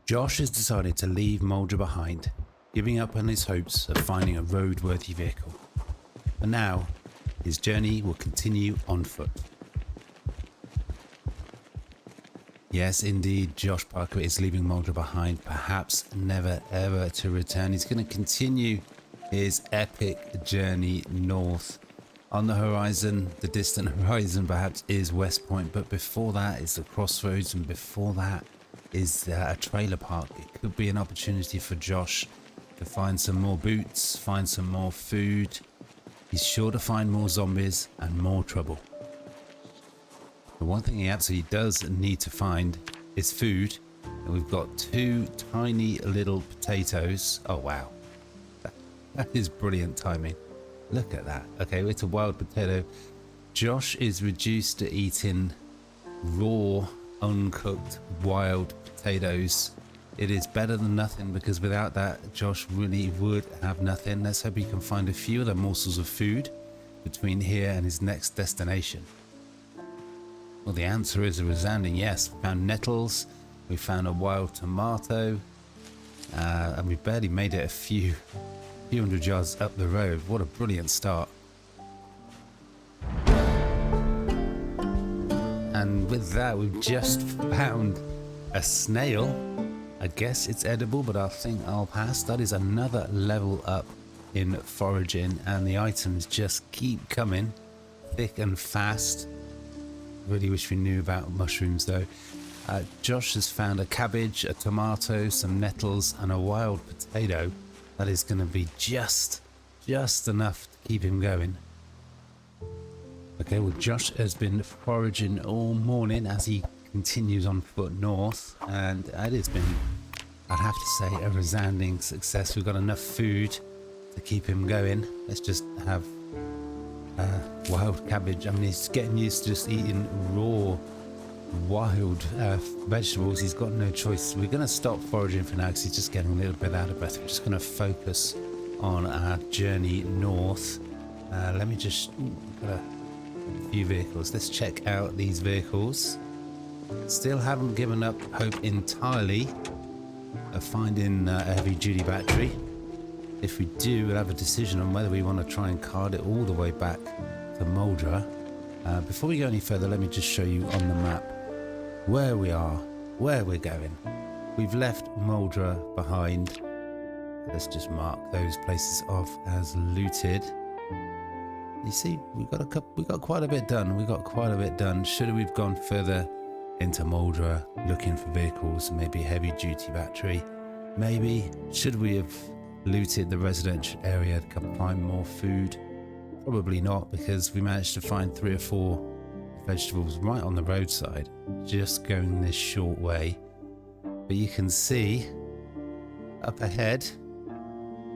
Josh has decided to leave Muldra behind, giving up on his hopes of finding a roadworthy vehicle. And now, his journey will continue on foot. Yes, indeed, Josh Parker is leaving Muldra behind, perhaps never ever to return. He's going to continue his epic journey north. On the horizon, the distant horizon perhaps is West Point, but before that is the crossroads, and before that is a trailer park. It could be an opportunity for Josh to find some more boots, find some more food. He's sure to find more zombies and more trouble. The one thing he absolutely does need to find is food, and we've got 2 tiny little potatoes. Oh wow, that is brilliant timing. Look at that. Okay, it's a wild potato. Josh is reduced to eating raw, uncooked wild potatoes. It is better than nothing, because without that Josh really would have nothing. Let's hope he can find a few other morsels of food between here and his next destination. Well, the answer is a resounding yes. We found nettles, we found a wild tomato, and we barely made it a few hundred yards up the road. What a brilliant start. And with that, we've just found a snail. I guess it's edible, but I think I'll pass. That is another level up in foraging, and the items just keep coming thick and fast. Really wish we knew about mushrooms though. Josh has found a cabbage, a tomato, some nettles, and a wild potato. That is going to be just enough to keep him going. Okay, well, Josh has been foraging all morning as he continues on foot north, and it has been, I'd have to say, a resounding success. We've got enough food to keep him going. Let's just have wild cabbage. I mean, he's getting used to just eating raw, wild vegetables. He's got no choice. We're going to stop foraging for now because he's just getting a little bit out of breath. We're just going to focus on our journey north. Let me just... got a few vehicles. Let's check out these vehicles. Still haven't given up hope entirely of finding a heavy duty battery. If we do, we'll have a decision on whether we want to try and cart it all the way back to Muldra. Before we go any further, let me just show you on the map where we are, where we're going. We've left Muldra behind. Let's just mark those places off as looted. You see, we got quite a bit done. Should have gone further into Muldra looking for vehicles, maybe a heavy duty battery. Maybe should we have looted the residential area to find more food? Probably not, because we managed to find 3 or 4 vegetables right on the roadside, just going this short way. But you can see up ahead,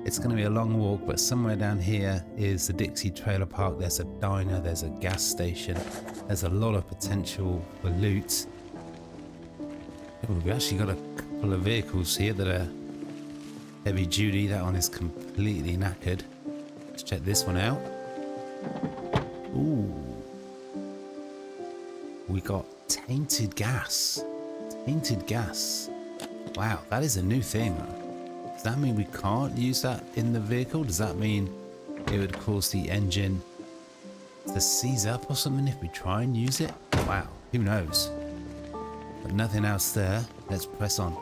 it's going to be a long walk, but somewhere down here is the Dixie Trailer Park. There's a diner, there's a gas station, there's a lot of potential for loot. We've actually got a couple of vehicles here that are heavy duty. That one is completely knackered. Let's check this one out. Ooh, we got tainted gas. Wow, that is a new thing. Does that mean we can't use that in the vehicle? Does that mean it would cause the engine to seize up or something if we try and use it? Wow, who knows? But nothing else there. Let's press on.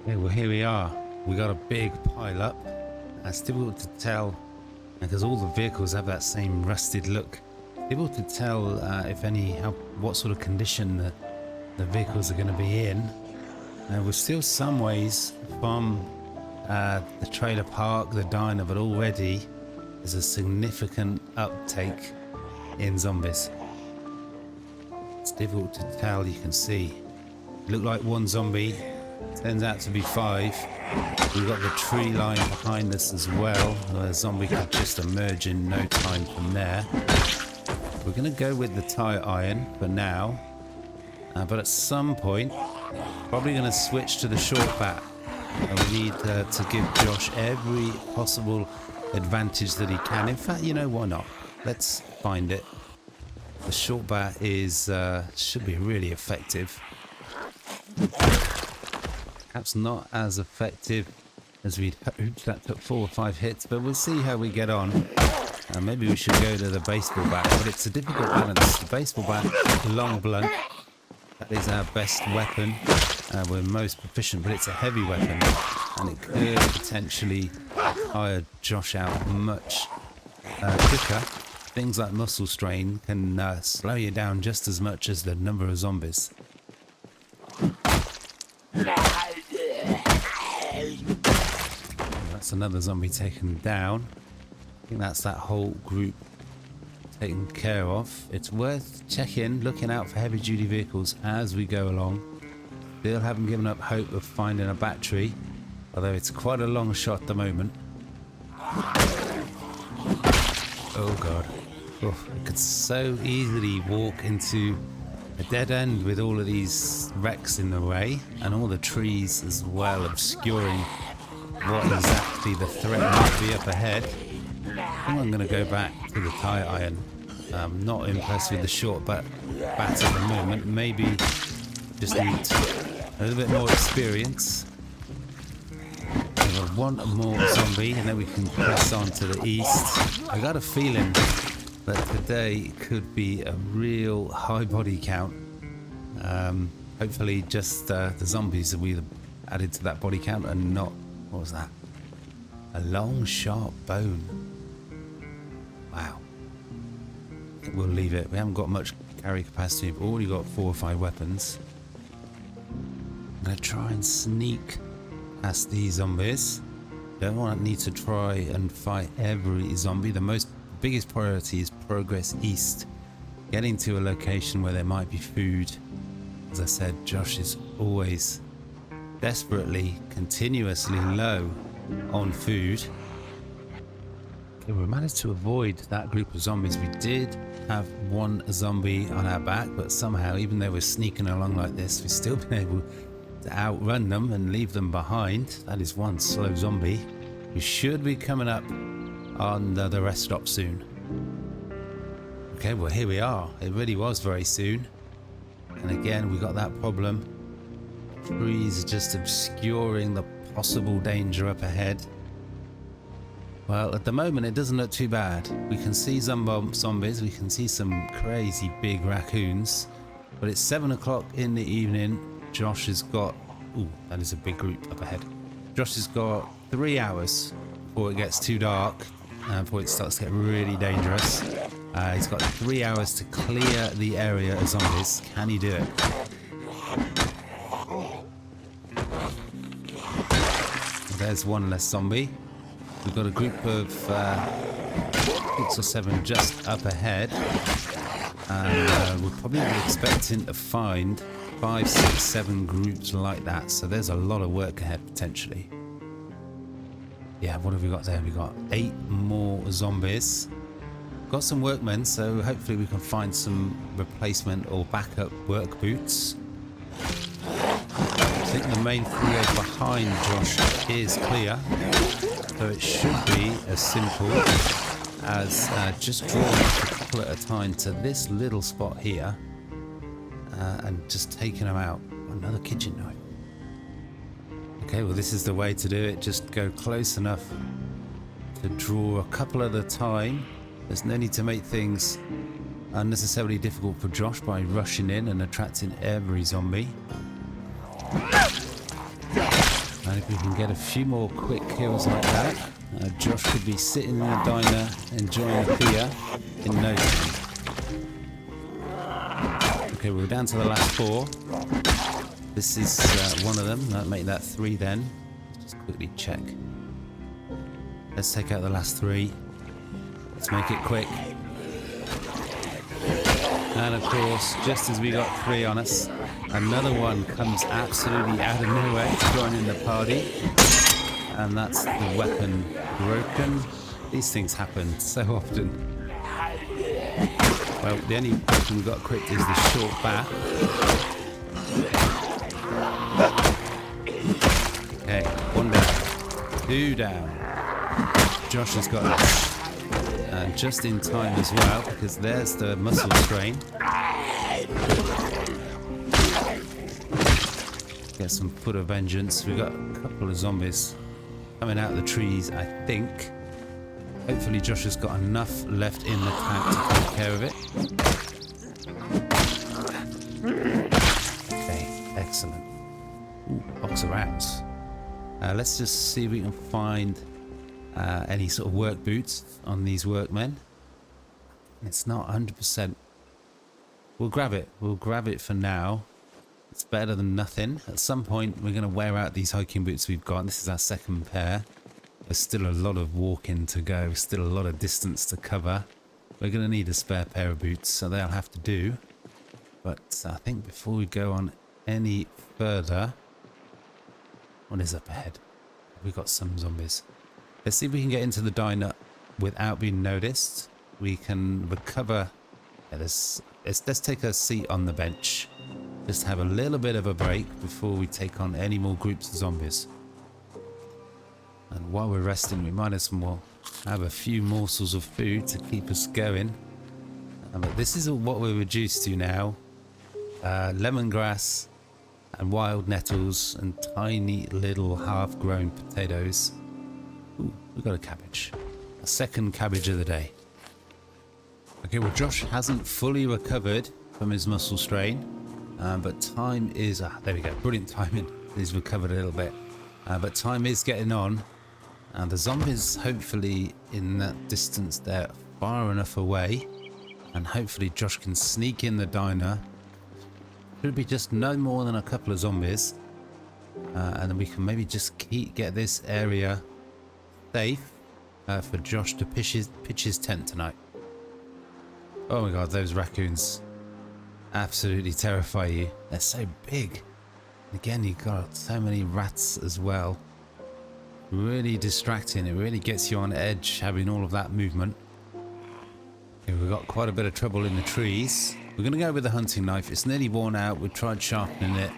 Okay, well, here we are. We got a big pile up. It's difficult to tell because all the vehicles have that same rusted look. Difficult to tell what sort of condition the vehicles are going to be in. We're still some ways from the trailer park, the diner, but already there's a significant uptake in zombies. It's difficult to tell. You can see it looked like 1 zombie, turns out to be 5. We've got the tree line behind us as well. A zombie could just emerge in no time from there. We're going to go with the tire iron for now, but at some point probably going to switch to the short bat. We need to give Josh every possible advantage that he can. In fact, you know, why not? Let's find it. The short bat is should be really effective. Perhaps not as effective as we'd hoped. That took 4 or 5 hits, but we'll see how we get on. Maybe we should go to the baseball bat, but it's a difficult balance. The baseball bat, long blunt, that is our best weapon. We're most proficient, but it's a heavy weapon, and it could potentially tire Josh out much quicker. Things like muscle strain can slow you down just as much as the number of zombies. That's another zombie taken down. I think that's that whole group taken care of. It's worth checking, looking out for heavy duty vehicles as we go along. Still haven't given up hope of finding a battery, although it's quite a long shot at the moment. Oh god. Oh, I could so easily walk into a dead end with all of these wrecks in the way, and all the trees as well obscuring what exactly the threat might be up ahead. I think I'm going to go back to the tire iron. I'm not impressed with the short bat at the moment. Maybe just need a little bit more experience. We've got one more zombie and then we can press on to the east. I got a feeling that today could be a real high body count. Hopefully just the zombies that we added to that body count and not, what was that? A long sharp bone. Wow. We'll leave it. We haven't got much carry capacity. We've already got 4 or 5 weapons. I'm going to try and sneak past these zombies. Don't want to need to try and fight every zombie. The biggest priority is progress east. Getting to a location where there might be food. As I said, Josh is always desperately, continuously low on food. Okay, we managed to avoid that group of zombies. We did have one zombie on our back, but somehow, even though we're sneaking along like this, we've still been able to outrun them and leave them behind. That is one slow zombie. We should be coming up on the rest stop soon. Okay, well here we are. It really was very soon. And again, we got that problem. Trees just obscuring the possible danger up ahead. Well, at the moment it doesn't look too bad. We can see some zombies, we can see some crazy big raccoons, but it's 7 o'clock in the evening. Josh has got, ooh, that is a big group up ahead. Josh has got 3 hours before it gets too dark, before it starts to get really dangerous. He's got 3 hours to clear the area of zombies. Can he do it? There's one less zombie. We've got a group of 6 or 7 just up ahead, and we're probably expecting to find 5, 6, 7 groups like that. So there's a lot of work ahead potentially. Yeah, what have we got there? We've got 8 more zombies. Got some workmen, so hopefully we can find some replacement or backup work boots. I think the main field behind Josh is clear, so it should be as simple as just drawing a couple at a time to this little spot here and just taking them out. Another kitchen knife. Okay, well this is the way to do it. Just go close enough to draw a couple at a time. There's no need to make things unnecessarily difficult for Josh by rushing in and attracting every zombie. And if we can get a few more quick kills like that, Josh could be sitting in the diner enjoying a beer in no time. Okay, we're down to the last 4. This is one of them. That'll make that 3 then. Just quickly check. Let's take out the last 3. Let's make it quick. And of course, just as we got 3 on us, another one comes absolutely out of nowhere to join in the party. And that's the weapon broken. These things happen so often. Well, the only weapon we got equipped is the short bat. Okay. 2 down. Josh has got it. And just in time as well, because there's the muscle strain. Get some foot of vengeance. We've got a couple of zombies coming out of the trees, I think. Hopefully Josh has got enough left in the tank to take care of it. Okay, excellent. Ooh, box of rounds. Let's just see if we can find any sort of work boots on these workmen. It's not 100%. We'll grab it. We'll grab it for now. It's better than nothing. At some point, we're going to wear out these hiking boots we've got. This is our second pair. There's still a lot of walking to go. Still a lot of distance to cover. We're going to need a spare pair of boots, so they'll have to do. But I think before we go on any further... What is up ahead? We've got some zombies. Let's see if we can get into the diner without being noticed. We can recover... Yeah, let's take a seat on the bench. Just have a little bit of a break before we take on any more groups of zombies. And while we're resting, we might as well have a few morsels of food to keep us going. But this is what we're reduced to now. Lemongrass and wild nettles and tiny little half-grown potatoes. Ooh, we've got a cabbage. A second cabbage of the day. Okay, well Josh hasn't fully recovered from his muscle strain. But time is... there we go. Brilliant timing. He's recovered a little bit. But time is getting on. And the zombies, hopefully, in that distance, they're far enough away. And hopefully Josh can sneak in the diner. Should be just no more than a couple of zombies. And then we can maybe just get this area safe for Josh to pitch his tent tonight. Oh my god, those raccoons absolutely terrify you. They're so big. Again, you've got so many rats as well. Really distracting. It really gets you on edge having all of that movement. Okay, we've got quite a bit of trouble in the trees. We're going to go with the hunting knife. It's nearly worn out. We've tried sharpening it.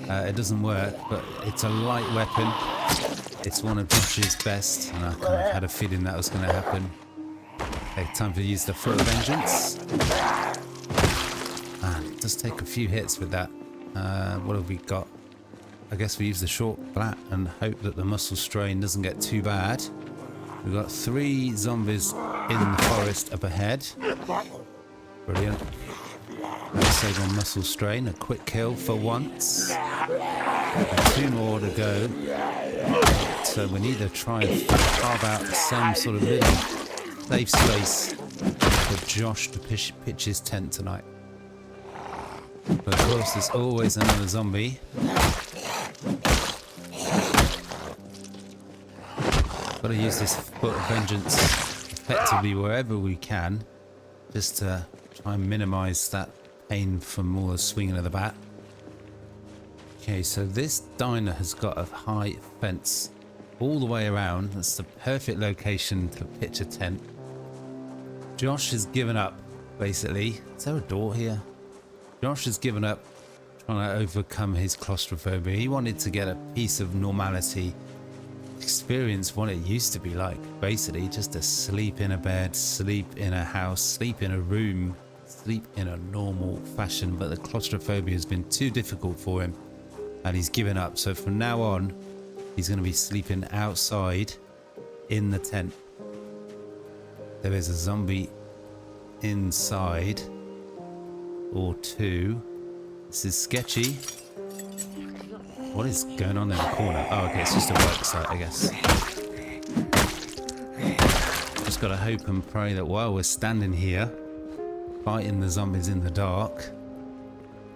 It doesn't work, but it's a light weapon. It's one of Josh's best, and I kind of had a feeling that was going to happen. Okay, time to use the foot of vengeance. And just take a few hits with that. What have we got? I guess we use the short flat and hope that the muscle strain doesn't get too bad. We've got 3 zombies in the forest up ahead. Brilliant. Let's save on muscle strain. A quick kill for once. And 2 more to go. So we need to try and carve out some sort of little safe space for Josh to pitch his tent tonight. But of course, there's always another zombie. Got to use this foot of vengeance effectively wherever we can, just to try and minimise that pain from all the swinging of the bat. Okay, so this diner has got a high fence all the way around. That's the perfect location to pitch a tent. Josh has given up, basically. Is there a door here? Josh has given up trying to overcome his claustrophobia. He wanted to get a piece of normality, experience what it used to be like, basically just to sleep in a bed, sleep in a house, sleep in a room, sleep in a normal fashion. But the claustrophobia has been too difficult for him and he's given up. So from now on, he's going to be sleeping outside in the tent. There is a zombie inside. Or 2. This is sketchy. What is going on in the corner? Oh, okay, it's just a work site, I guess. Just gotta hope and pray that while we're standing here, fighting the zombies in the dark,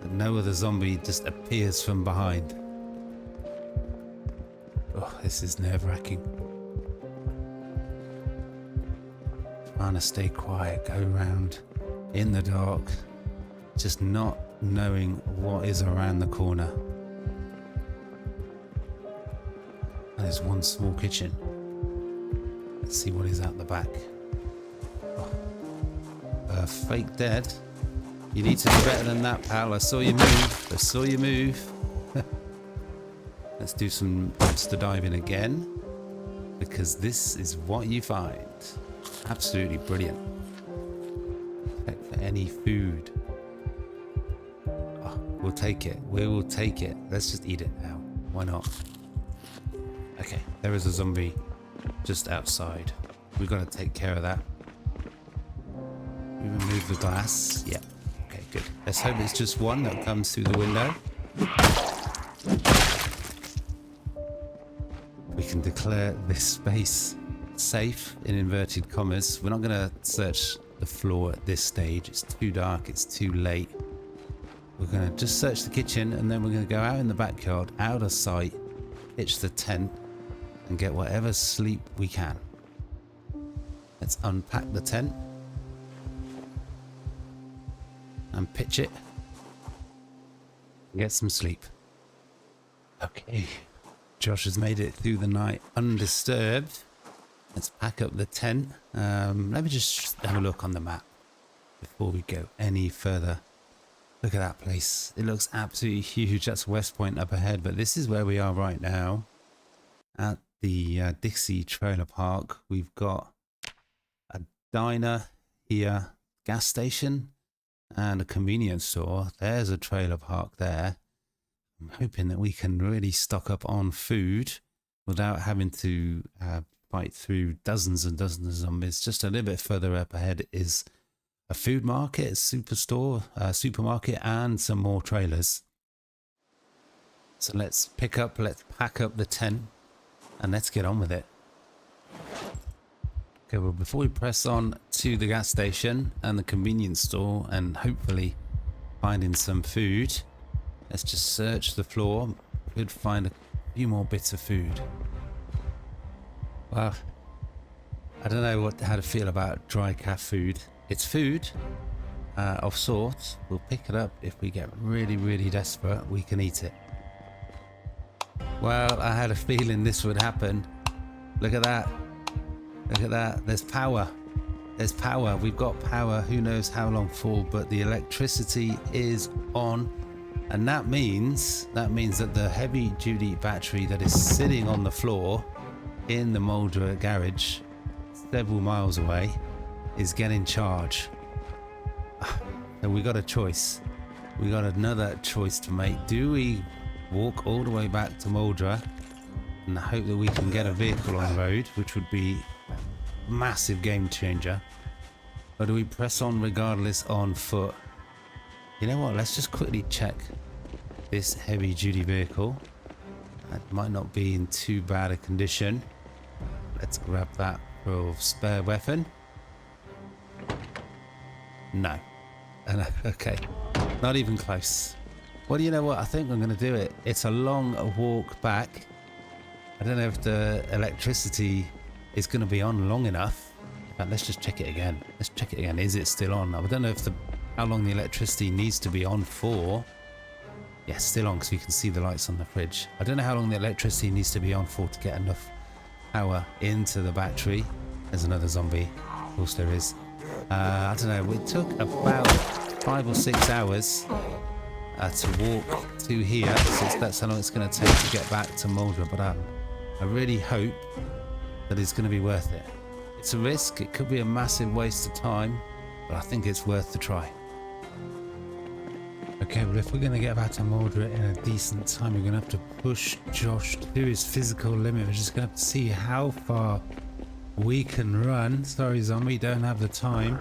that no other zombie just appears from behind. Oh, this is nerve-wracking. Trying to stay quiet, go around in the dark. Just not knowing what is around the corner. And there's one small kitchen. Let's see what is out the back. Oh. Fake dead. You need to do better than that, pal. I saw you move. I saw you move. Let's do some dumpster diving again. because this is what you find. Absolutely brilliant. Check for any food. Oh, we'll take it. We will take it. Let's just eat it now. Why not? Okay, there is a zombie just outside. We've got to take care of that. We remove the glass. Yeah. Okay, good. Let's hope it's just one that comes through the window. We can declare this space safe in inverted commas. We're not going to search the floor at this stage. It's too dark. It's too late. We're going to just search the kitchen, and then we're going to go out in the backyard, out of sight, pitch the tent, and get whatever sleep we can. Let's unpack the tent and pitch it. Get some sleep. Okay. Josh has made it through the night undisturbed. Let's pack up the tent. Let me just have a look on the map before we go any further. Look at that place. It looks absolutely huge. That's West Point up ahead, but this is where we are right now at the Dixie Trailer Park. We've got a diner here, gas station, and a convenience store. There's a trailer park there. I'm hoping that we can really stock up on food without having to fight through dozens and dozens of zombies. Just a little bit further up ahead is a food market, a supermarket, and some more trailers. So let's pack up the tent and let's get on with it. Okay, well, before we press on to the gas station and the convenience store and hopefully finding some food, let's just search the floor. Could find a few more bits of food. Well, I don't know how to feel about dry cat food. It's food of sorts. We'll pick it up if we get really, really desperate. We can eat it. Well, I had a feeling this would happen. Look at that. Look at that. There's power. There's power. We've got power. Who knows how long for, but the electricity is on. And that means that the heavy duty battery that is sitting on the floor in the Muldra garage several miles away is getting charged. And we got a choice. We got another choice to make. Do we walk all the way back to Muldra and hope that we can get a vehicle on the road, which would be a massive game changer? Or do we press on regardless on foot? You know what? Let's just quickly check this heavy duty vehicle. It might not be in too bad a condition. Let's grab that for a spare weapon. No. Okay. Not even close. Well, you know what? I think I'm going to do it. It's a long walk back. I don't know if the electricity is going to be on long enough. In fact, let's just check it again. Let's check it again. Is it still on? I don't know if how long the electricity needs to be on for. Yes, still on, because you can see the lights on the fridge. I don't know how long the electricity needs to be on for to get enough power into the battery. There's another zombie. Of course there is. I don't know. It took about 5 or 6 hours to walk to here. So that's how long it's going to take to get back to Muldra. But I really hope that it's going to be worth it. It's a risk. It could be a massive waste of time, but I think it's worth the try. Okay, well, if we're going to get back to Muldra in a decent time, we're going to have to push Josh to his physical limit. We're just going to have to see how far we can run. Sorry, zombie, don't have the time.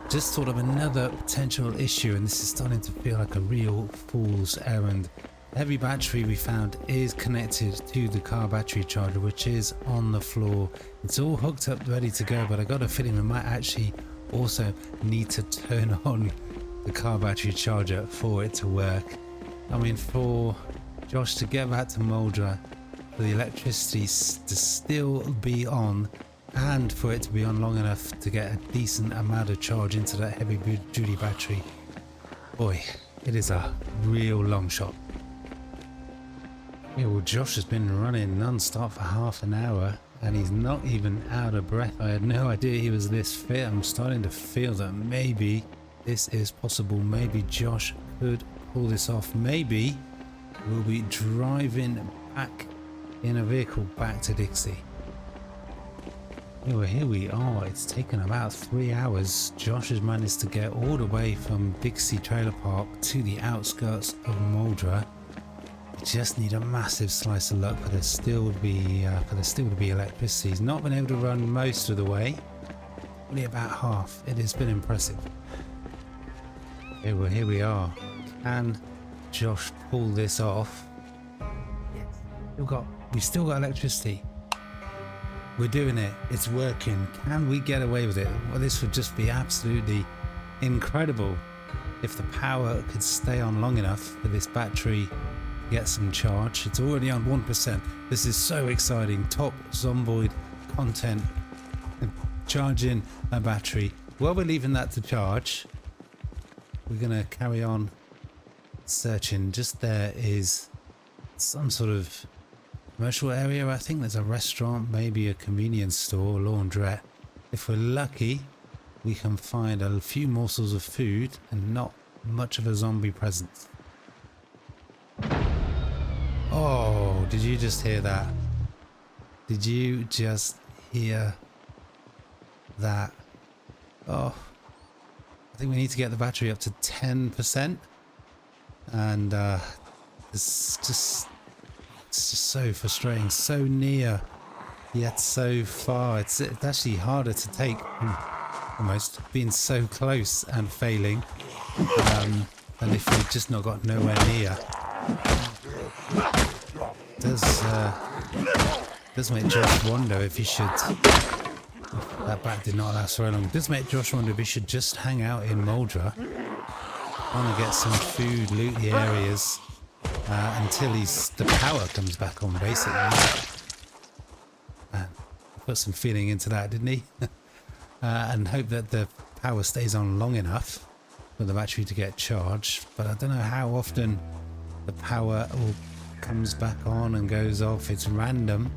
Just thought of another potential issue, and this is starting to feel like a real fool's errand. The heavy battery we found is connected to the car battery charger, which is on the floor. It's all hooked up, ready to go, but I got a feeling we might actually also need to turn on the car battery charger for it to work. I mean, for Josh to get back to Muldra, for the electricity to still be on, and for it to be on long enough to get a decent amount of charge into that heavy duty battery, boy, it is a real long shot. Yeah, well, Josh has been running non-stop for half an hour and he's not even out of breath. I had no idea he was this fit. I'm starting to feel that maybe this is possible. Maybe Josh could pull this off. Maybe we'll be driving back in a vehicle back to Dixie. Anyway, here we are. It's taken about 3 hours. Josh has managed to get all the way from Dixie Trailer Park to the outskirts of Muldraugh. We just need a massive slice of luck for there still to be electricity. He's not been able to run most of the way, only about half. It has been impressive. Okay, well, here we are. Can Josh pull this off? We've still got electricity. We're doing it. It's working. Can we get away with it? Well, this would just be absolutely incredible if the power could stay on long enough for this battery to get some charge. It's already on 1%. This is so exciting. Top Zomboid content. Charging a battery. While we're leaving that to charge, we're going to carry on searching. Just there is some sort of commercial area. I think there's a restaurant, maybe a convenience store, laundrette. If we're lucky, we can find a few morsels of food and not much of a zombie presence. Oh, did you just hear that? Did you just hear that? Oh, I think we need to get the battery up to 10%. And it's just so frustrating, so near yet so far. It's actually harder to take, almost being so close and failing than if we've just not got nowhere near. Does make Josh wonder if he should. That bat did not last very long. It does make Josh wonder if he should just hang out in Muldra, want to get some food, loot the areas until the power comes back on, basically. Put some feeling into that, didn't he? And hope that the power stays on long enough for the battery to get charged. But I don't know how often the power comes back on and goes off. It's random.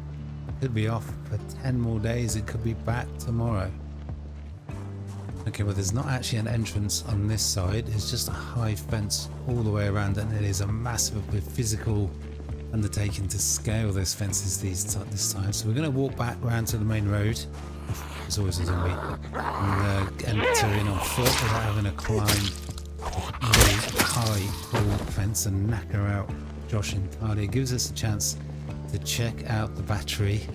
It could be off for 10 more days. It could be back tomorrow. Okay, well, there's not actually an entrance on this side. It's just a high fence all the way around, and it is a massive physical undertaking to scale those fences this time. So we're going to walk back round to the main road. There's always a zombie. And enter in on foot without having to climb a really high tall fence and knacker out Josh entirely. It gives us a chance to check out the battery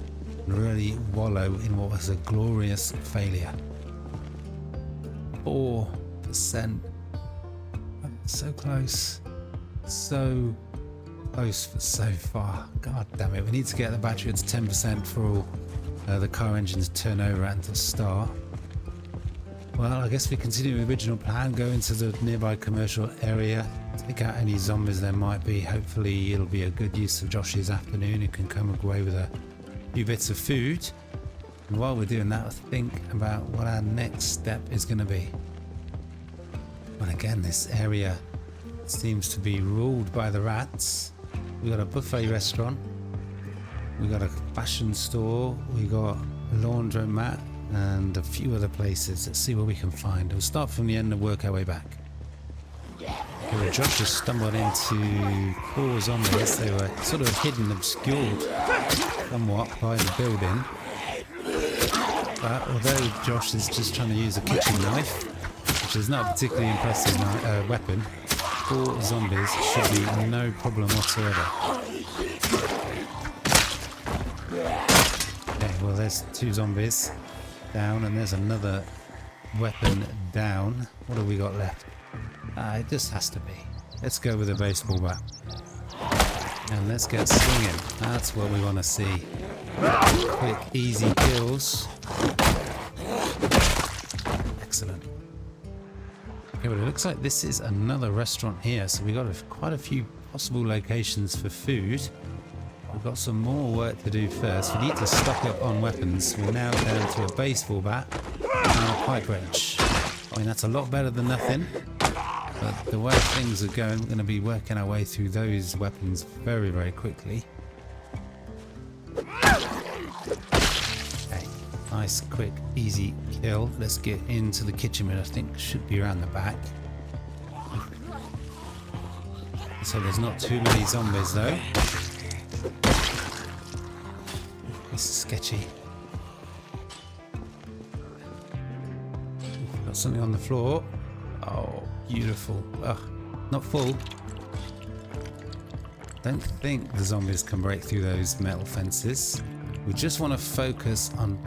and really wallow in what was a glorious failure. 4%. So close. So close for so far. God damn it. We need to get the battery to 10% for all the car engines to turn over and to start. Well, I guess we continue the original plan. Go into the nearby commercial area. Take out any zombies there might be. Hopefully it'll be a good use of Josh's afternoon. He can come away with a few bits of food. And while we're doing that, think about what our next step is going to be. Well, again, this area seems to be ruled by the rats. We got a buffet restaurant. We got a fashion store. We got a laundromat and a few other places. Let's see what we can find. We'll start from the end and work our way back. Okay, Josh has stumbled into 4 zombies. They were sort of hidden, obscured somewhat by the building. But although Josh is just trying to use a kitchen knife, which is not a particularly impressive weapon, 4 zombies should be no problem whatsoever. Okay, well, there's 2 zombies down, and there's another weapon down. What have we got left? It just has to be. Let's go with a baseball bat. And let's get swinging. That's what we want to see. Quick, easy kills. Excellent. Okay, well, it looks like this is another restaurant here, so we've got quite a few possible locations for food. We've got some more work to do first. We need to stock up on weapons. We're now down to a baseball bat and a pipe wrench. I mean, that's a lot better than nothing, but the way things are going, we're going to be working our way through those weapons very, very quickly. Okay, nice, quick, easy kill. Let's get into the kitchen, which I think should be around the back. So there's not too many zombies though. This is sketchy. Got something on the floor. Oh, beautiful. Ugh, not full. Don't think the zombies can break through those metal fences. We just want to focus on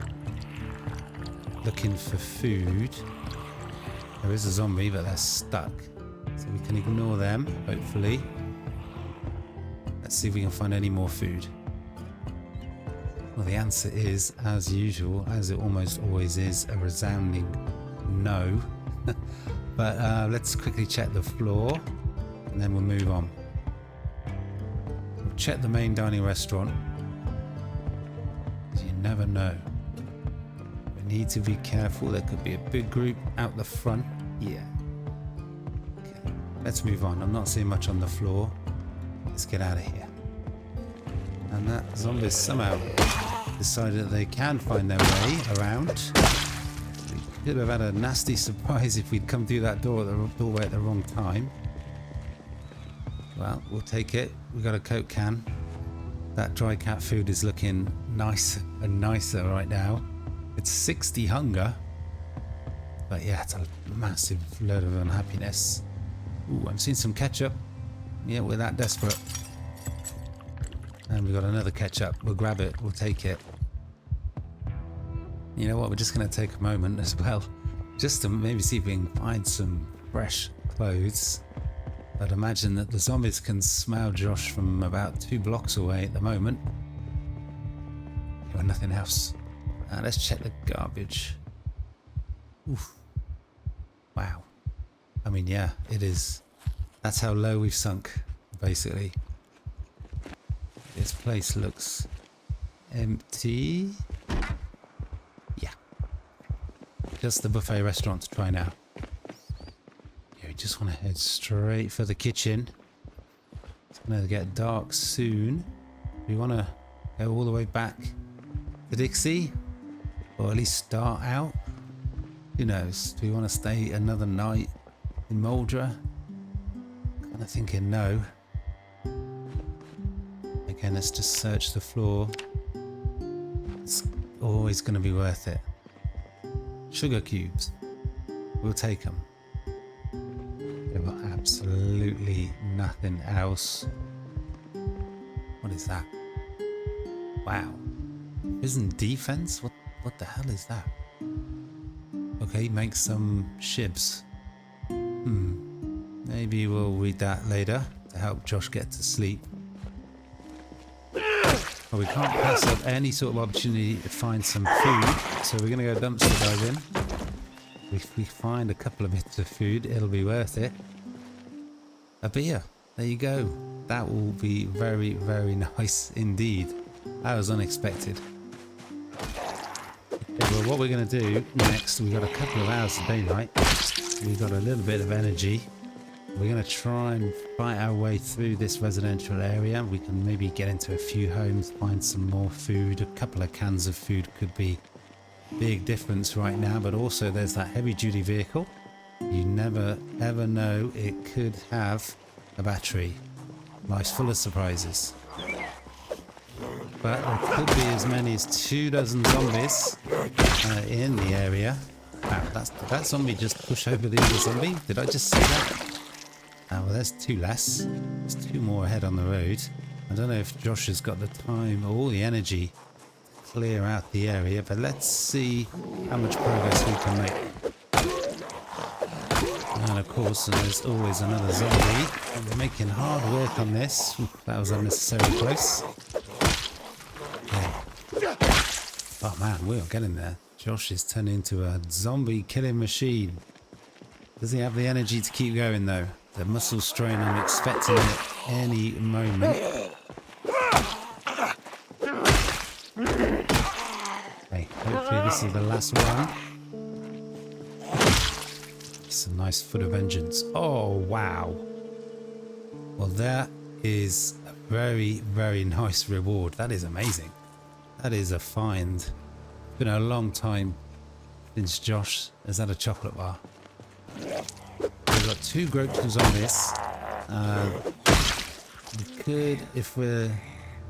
looking for food. There is a zombie, but they're stuck. So we can ignore them, hopefully. Let's see if we can find any more food. Well, the answer is, as usual, as it almost always is, a resounding no. But let's quickly check the floor, and then we'll move on. We'll check the main dining restaurant. You never know. We need to be careful. There could be a big group out the front. Yeah. Okay. Let's move on. I'm not seeing much on the floor. Let's get out of here. And that zombies somehow decided that they can find their way around. We could have had a nasty surprise if we'd come through that doorway at the wrong time. Well, we'll take it. We've got a Coke can. That dry cat food is looking nicer and nicer right now. It's 60 hunger. But yeah, it's a massive load of unhappiness. Ooh, I'm seeing some ketchup. Yeah, we're that desperate. And we've got another ketchup. We'll grab it. We'll take it. You know what? We're just going to take a moment as well. Just to maybe see if we can find some fresh clothes. I'd imagine that the zombies can smell Josh from about 2 blocks away at the moment. Got nothing else. Let's check the garbage. Oof. Wow. I mean, yeah, it is. That's how low we've sunk, basically. This place looks empty. Yeah. Just the buffet restaurant to try now. Yeah, we just want to head straight for the kitchen. It's going to get dark soon. We want to go all the way back to Dixie, or at least start out. Who knows? Do we want to stay another night in Muldra? Kind of thinking no. Again, let's just search the floor. It's always going to be worth it. Sugar cubes. We'll take them. They've got absolutely nothing else. What is that? Wow. Isn't defense? What the hell is that? Okay, make some shibs. Maybe we'll read that later to help Josh get to sleep. Well, we can't pass up any sort of opportunity to find some food, so we're going to go dumpster diving. If we find a couple of bits of food, it'll be worth it. A beer. There you go. That will be very, very nice indeed. That was unexpected. Okay, well, what we're going to do next, we've got a couple of hours of daylight. We've got a little bit of energy. We're going to try and fight our way through this residential area. We can maybe get into a few homes, find some more food. A couple of cans of food could be a big difference right now, but also there's that heavy duty vehicle. You never ever know, it could have a battery. Life's full of surprises. But there could be as many as 24 zombies in the area. Wow, did that zombie just push over the other zombie? Did I just see that? Well, there's 2 less. There's 2 more ahead on the road. I don't know if Josh has got the time or the energy to clear out the area, but let's see how much progress we can make. And of course, there's always another zombie. And we're making hard work on this. That was unnecessarily close. Okay. Oh man, we're getting there. Josh is turning into a zombie killing machine. Does he have the energy to keep going though? The muscle strain, I'm expecting it any moment. Okay, hopefully this is the last one. Some nice foot of vengeance. Oh, wow. Well, that is a very, very nice reward. That is amazing. That is a find. It's been a long time since Josh has had a chocolate bar. We've got 2 groups on this. We could, if we're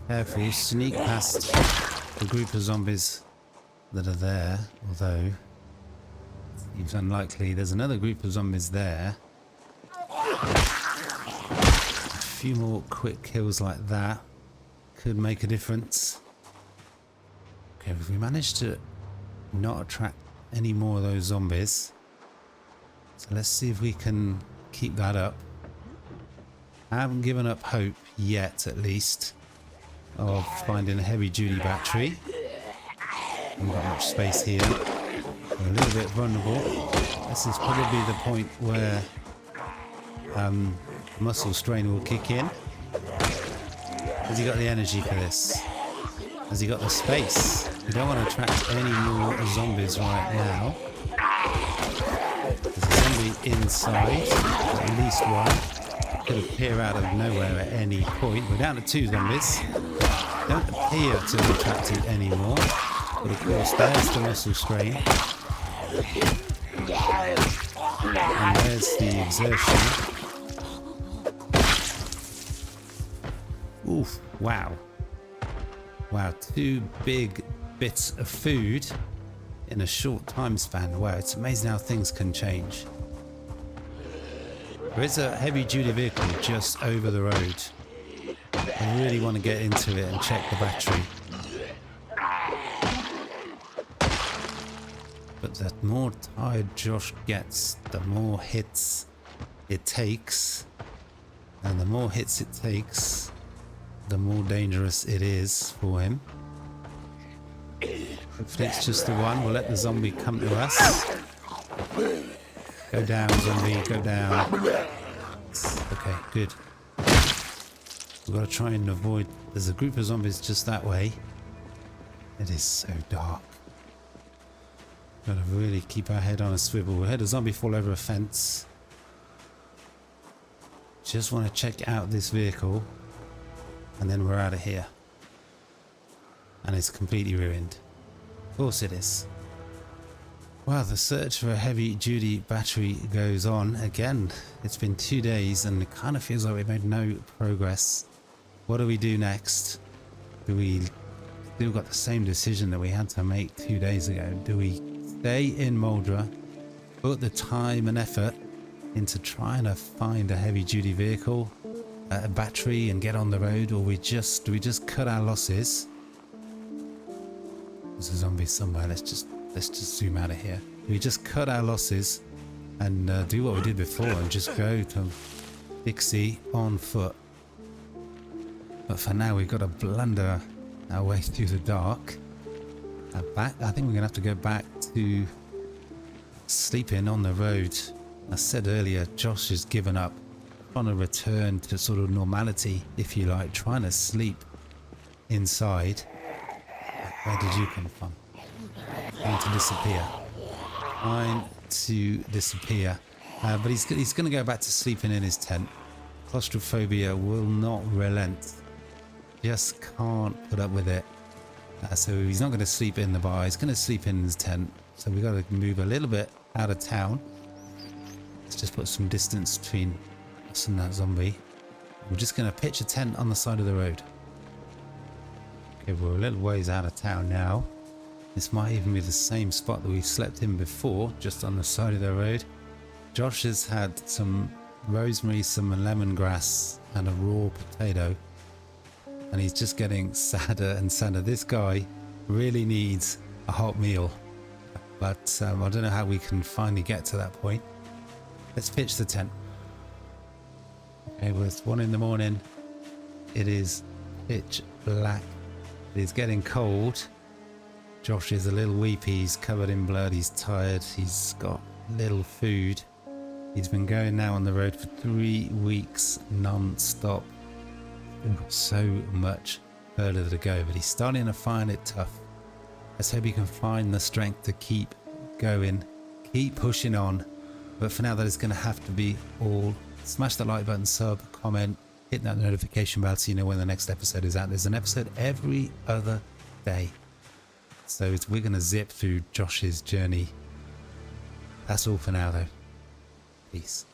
careful, sneak past the group of zombies that are there, although Seems unlikely. There's another group of zombies there. A few more quick kills like that could make a difference. Okay, if we manage to not attract any more of those zombies, so let's see if we can keep that up. I haven't given up hope yet, at least, of finding a heavy duty battery. Haven't got much space here. We're a little bit vulnerable. This is probably the point where muscle strain will kick in. Has he got the energy for this? Has he got the space? We don't want to attract any more zombies right now. There's a zombie inside, at least one. Could appear out of nowhere at any point. We're down to 2 zombies. Don't appear to have attracted any more. But of course, there's the muscle strain. And there's the exertion. Oof, wow. Wow, 2 big bits of food in a short time span. Wow, it's amazing how things can change. There is a heavy duty vehicle just over the road. I really want to get into it and check the battery. But the more tired Josh gets, the more hits it takes. And the more hits it takes, the more dangerous it is for him. Hopefully it's just the one. We'll let the zombie come to us. Go down, zombie, go down. Okay, good. We've got to try and avoid... There's a group of zombies just that way. It is so dark. Got to really keep our head on a swivel. We heard a zombie fall over a fence. Just want to check out this vehicle. And then we're out of here. And it's completely ruined. Of course it is. Well, the search for a heavy duty battery goes on. Again, it's been 2 days and it kind of feels like we've made no progress. What do we do next? Do we still got the same decision that we had to make 2 days ago? Do we stay in Muldraugh, put the time and effort into trying to find a heavy duty vehicle, a battery, and get on the road, or do we just cut our losses? There's a zombie somewhere. Let's just zoom out of here. We just cut our losses and do what we did before and just go to Dixie on foot. But for now, we've got to blunder our way through the dark. I think we're gonna have to go back to sleeping on the road. I said earlier, Josh has given up, trying to return to sort of normality, if you like, trying to sleep inside. Where did you come from? Trying to disappear. Trying to disappear. But he's going to go back to sleeping in his tent. Claustrophobia will not relent. Just can't put up with it. So he's not going to sleep in the bar. He's going to sleep in his tent. So we've got to move a little bit out of town. Let's just put some distance between us and that zombie. We're just going to pitch a tent on the side of the road. Okay, we're a little ways out of town now. This might even be the same spot that we slept in before, just on the side of the road. Josh has had some rosemary, some lemongrass, and a raw potato. And he's just getting sadder and sadder. This guy really needs a hot meal. But I don't know how we can finally get to that point. Let's pitch the tent. Okay, well, it's 1 in the morning. It is pitch black. It is getting cold. Josh is a little weepy. He's covered in blood. He's tired. He's got little food. He's been going now on the road for 3 weeks non-stop. So much further to go, but he's starting to find it tough. Let's hope he can find the strength to keep going, keep pushing on. But for now, that is going to have to be all. Smash the like button, sub, comment, hit that notification bell so you know when the next episode is out. There's an episode every other day. So we're going to zip through Josh's journey. That's all for now, though. Peace.